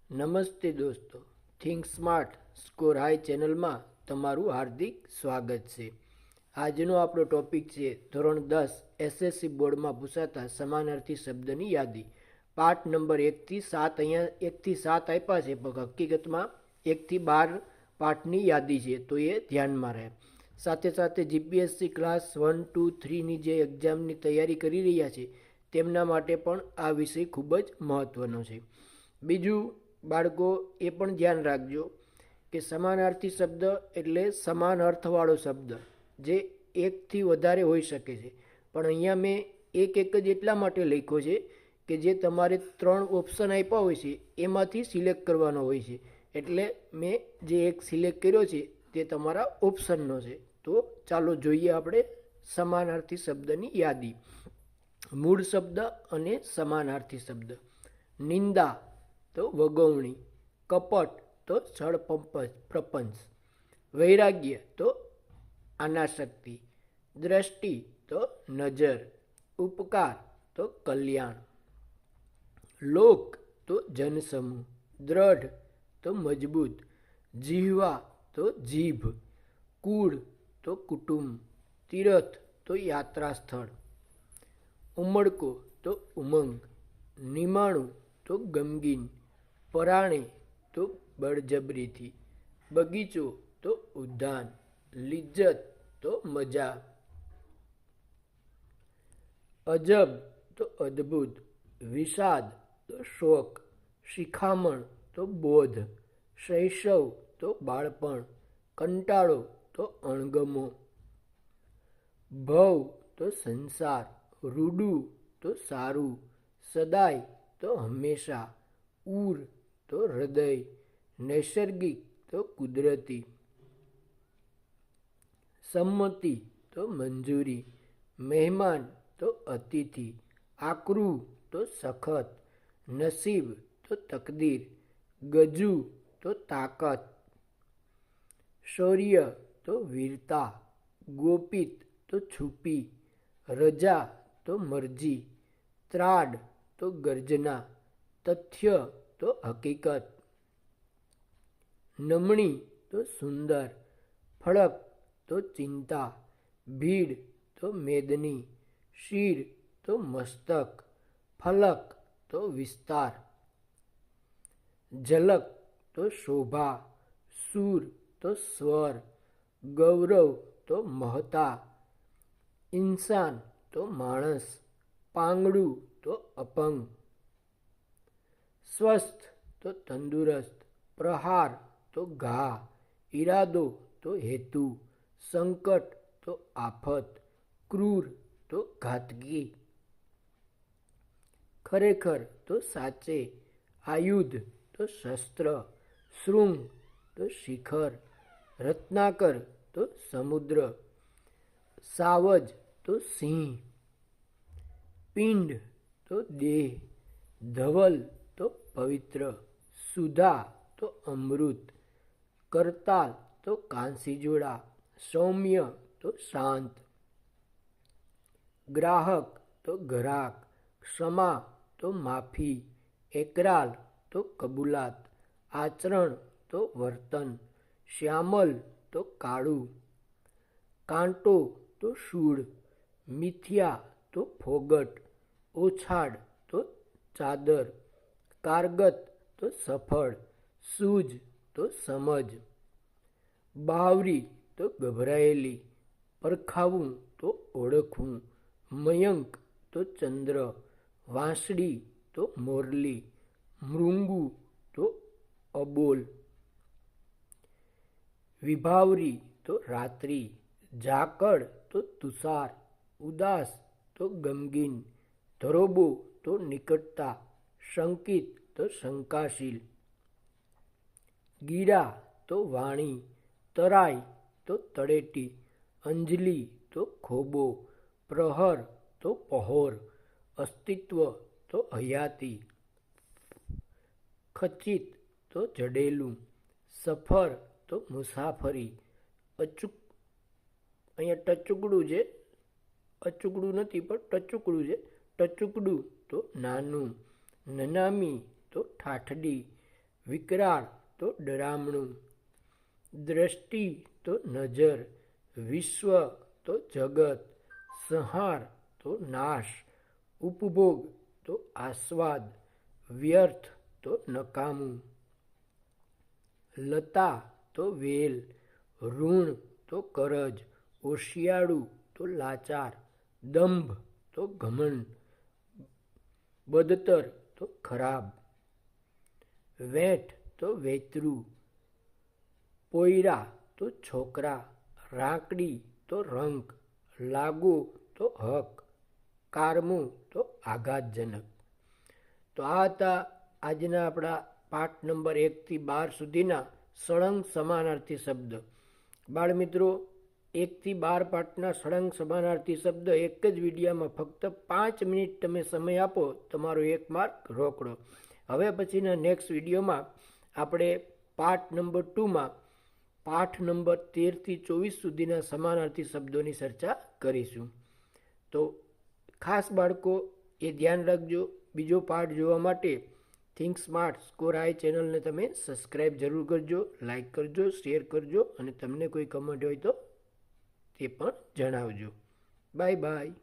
નમસ્તે દોસ્તો, think smart score high ચેનલમાં તમારું હાર્દિક સ્વાગત છે. આજનો આપણો ટોપિક છે ધોરણ 10 એસએસસી બોર્ડમાં પૂછાતા સમાનાર્થી શબ્દની યાદી. પાઠ નંબર 1 થી 7. અહીંયા 1 થી 7 આપ્યા છે, પણ હકીકતમાં 1 થી 12 પાઠની યાદી છે, તો એ ધ્યાનમાં રહે. સાથે સાથે જીપીએસસી ક્લાસ 1, 2, 3ની જે એક્ઝામની તૈયારી કરી રહ્યા છે તેમના માટે પણ આ વિષય ખૂબ જ મહત્ત્વનો છે. બીજું, બાળકો એ પણ ધ્યાન રાખજો કે સમાનાર્થી શબ્દ એટલે સમાન અર્થવાળો શબ્દ જે એકથી વધારે હોઈ શકે છે, પણ અહીંયા મેં એક જ એટલા માટે લખ્યો છે કે જે તમારે 3 ઓપ્શન આપ્યા હોય છે એમાંથી સિલેક્ટ કરવાનો હોય છે. એટલે મેં જે એક સિલેક્ટ કર્યો છે તે તમારા ઓપ્શનનો છે. તો ચાલો જોઈએ આપણે સમાનાર્થી શબ્દની યાદી. મૂળ શબ્દ અને સમાનાર્થી શબ્દ. નિંદા તો વગવણી, કપટ તો છળ પ્રપંચ, વૈરાગ્ય તો અનાસક્તિ, દ્રષ્ટિ તો નજર, ઉપકાર તો કલ્યાણ, લોક તો જનસમૂહ, દ્રઢ તો મજબૂત, જીહવા તો જીભ, કુળ તો કુટુંબ, તીરથ તો યાત્રા સ્થળ, ઉમળકો તો ઉમંગ, નિમાણું તો ગમગીન, પરાણે તો બળજબરીથી, બગીચો તો ઉદ્યાન, લિજ્જત તો મજા, અજબ તો અદ્ભુત, વિષાદ તો શોક, શિખામણ તો બોધ, શૈશવ તો બાળપણ, કંટાળો તો અણગમો, ભવ તો સંસાર, રૂડું તો સારું, સદાય તો હંમેશા, ઉર તો હૃદય, નૈસર્ગિક તો કુદરતી, સંમતિ તો મંજૂરી, મહેમાન તો અતિથિ, આકરું તો સખત, નસીબ તો તકદીર, ગજુ તો તાકાત, શૌર્ય તો વીરતા, ગોપિત તો છુપી, રજા તો મરજી, ત્રાડ તો ગર્જના, તથ્ય તો હકીકત, નમણી તો સુંદર, ફળક તો ચિંતા, ભીડ તો મેદની, શિર તો મસ્તક, ફલક તો વિસ્તાર, ઝલક તો શોભા, સુર તો સ્વર, ગૌરવ તો મહતા, ઇન્સાન તો માણસ, પાંગડું તો અપંગ, સ્વસ્થ તો તંદુરસ્ત, પ્રહાર તો ઘા, ઈરાદો તો હેતુ, સંકટ તો આફત, ક્રૂર તો ઘાતકી, ખરેખર તો સાચે, આયુધ તો શસ્ત્ર, શૃંગ તો શિખર, રત્નાકર તો સમુદ્ર, સાવજ તો સિંહ, પિંડ તો દેહ, ધવલ તો પવિત્ર, સુધા તો અમૃત, કરતાલ તો કાંસીજોડા, સૌમ્ય તો શાંત, ગ્રાહક તો ઘરાક, ક્ષમા તો માફી, એકરાર તો કબૂલાત, આચરણ તો વર્તન, શ્યામલ તો કાળું, કાંટો તો શૂળ, મિથ્યા તો ફોગટ, ઓછાડ તો ચાદર, કારગત તો સફળ, સૂઝ તો સમજ, બાવરી તો ગભરાયેલી, પરખાવું તો ઓળખવું, મયંક તો ચંદ્ર, વાંસળી તો મોરલી, મૃંગુ તો અબોલ, વિભાવરી તો રાત્રિ, ઝાકળ તો તુષાર, ઉદાસ તો ગમગીન, ધરોબો તો નિકટતા, શંકિત તો શંકાશીલ, ગીરા તો વાણી, તરાઈ તો તળેટી, અંજલિ તો ખોબો, પ્રહર તો પહોર, અસ્તિત્વ તો હયાતી, ખચિત તો જડેલું, સફર તો મુસાફરી, અચૂક, અહીંયા ટચુકડું છે, અચૂકડું નથી પણ ટચુકડું છે, ટચુકડું તો નાનું, નનામી તો ઠાઠડી, વિકરાળ તો ડરામણું, દ્રષ્ટિ તો નજર, વિશ્વ તો જગત, સંહાર તો નાશ, ઉપભોગ તો આસ્વાદ, વ્યર્થ તો નકામું, લતા તો વેલ, ઋણ તો કરજ, ઓશિયાળું તો લાચાર, દંભ તો ઘમંડ, બદતર તો ખરાબ, વેઠ તો વેતરું, પોયરા તો છોકરા, રાંકડી તો રંક, લાગો તો હક, કારમો તો આઘાતજનક. તો આ હતા આજના આપણા પાઠ નંબર 1 થી 12 સુધીના સળંગ સમાનાર્થી શબ્દ. બાળમિત્રો, 1 થી 12 પાઠના સળંગ સમાનાર્થી શબ્દ એક જ વિડીયોમાં ફક્ત 5 મિનિટ તમે સમય આપો, તમારો 1 માર્ક રોકડો. હવે પછીના નેક્સ્ટ વિડીયોમાં આપણે પાઠ નંબર 2માં પાઠ નંબર 13 થી 24 સુધીના સમાનાર્થી શબ્દોની ચર્ચા કરીશું. તો ખાસ બાળકો એ ધ્યાન રાખજો, બીજો પાઠ જોવા માટે થિંક સ્માર્ટ સ્કોર હાઈ ચેનલને તમે સબસ્ક્રાઈબ જરૂર કરજો, લાઈક કરજો, શેર કરજો અને તમને કોઈ કમેન્ટ હોય તો તે પણ જણાવજો. Bye bye.